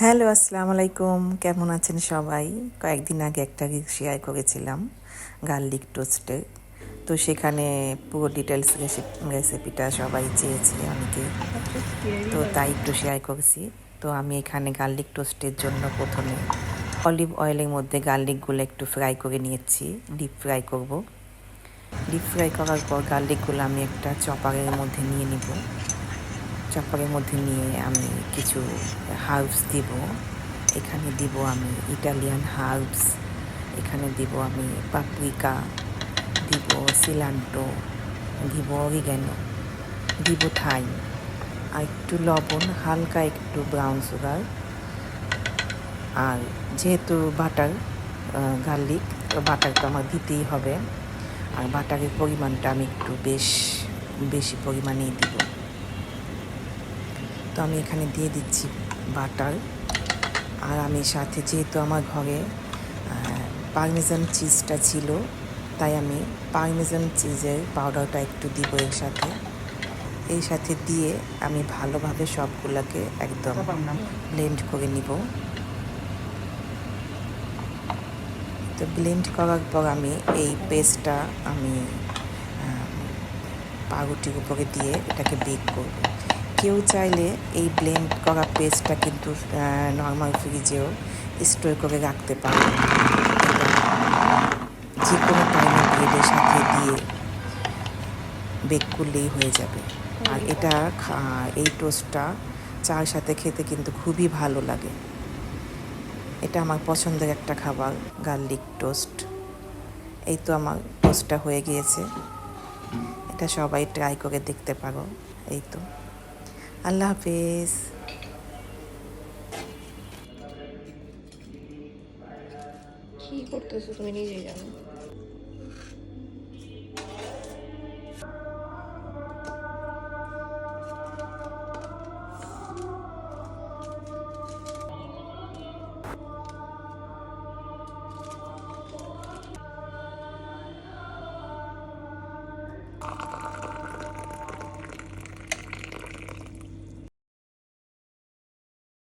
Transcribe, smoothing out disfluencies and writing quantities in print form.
Hello, আসসালামু আলাইকুম। কেমন আছেন সবাই? কয়েকদিন আগে একটা শেয়ার করেছিলাম গার্লিক টোস্টে। তো সেখানে পুরো ডিটেলস রেসিপিটা সবাই চেয়েছে অনেকেই। তো তাই একটু শেয়ার করেছি। তো আমি এখানে গার্লিক টোস্টের জন্য প্রথমে অলিভ অয়েলের মধ্যে গার্লিকগুলো একটু ফ্রাই করে নিয়েছি, ডিপ ফ্রাই করব। ডিপ ফ্রাই করার পর গার্লিকগুলো আমি একটা চপারের মধ্যে নিয়ে নিব। চপারের মধ্যে নিয়ে আমি কিছু হার্বস দিব। এখানে দিব আমি ইটালিয়ান হার্বস, এখানে দিব আমি পাপরিকা, দিব সিলান্টো, দিব অরিগ্যানো, দিব থাইম, আর একটু লবণ, হালকা একটু ব্রাউন সুগার। আর যেহেতু বাটার গার্লিক, তো বাটার তো আমার দিতেই হবে। আর বাটারের পরিমাণটা আমি একটু বেশি পরিমাণেই দিব। তো আমি এখানে দিয়ে দিচ্ছি বাটার। আর আমি সাথে যেহেতু আমার ঘরে পারমেজান চিজটা ছিল, তাই আমি পারমেজান চিজের পাউডারটা একটু দিব এর সাথে দিয়ে আমি ভালোভাবে সবগুলোকে একদম ব্লেন্ড করে নিব। তো ব্লেন্ড করার পর আমি এই পেস্টটা আমি পাউরুটির উপরে দিয়ে এটাকে বেক করব। কেউ চাইলে এই ব্লেন্ড করা পেস্টটা কিন্তু নর্মাল ফ্রিজেও স্টোর করে রাখতে পারে। যে কোনো টাইমে ব্রেডের সাথে দিয়ে বেক করলেই হয়ে যাবে। আর এই টোস্টটা চার সাথে খেতে কিন্তু খুবই ভালো লাগে। এটা আমার পছন্দের একটা খাবার, গার্লিক টোস্ট। এই তো আমার টোস্টটা হয়ে গিয়েছে। এটা সবাই ট্রাই করে দেখতে পারো। এই তো, আল্লাহ হাফেজ। কি করতেছো তুমি নিজেই জানো।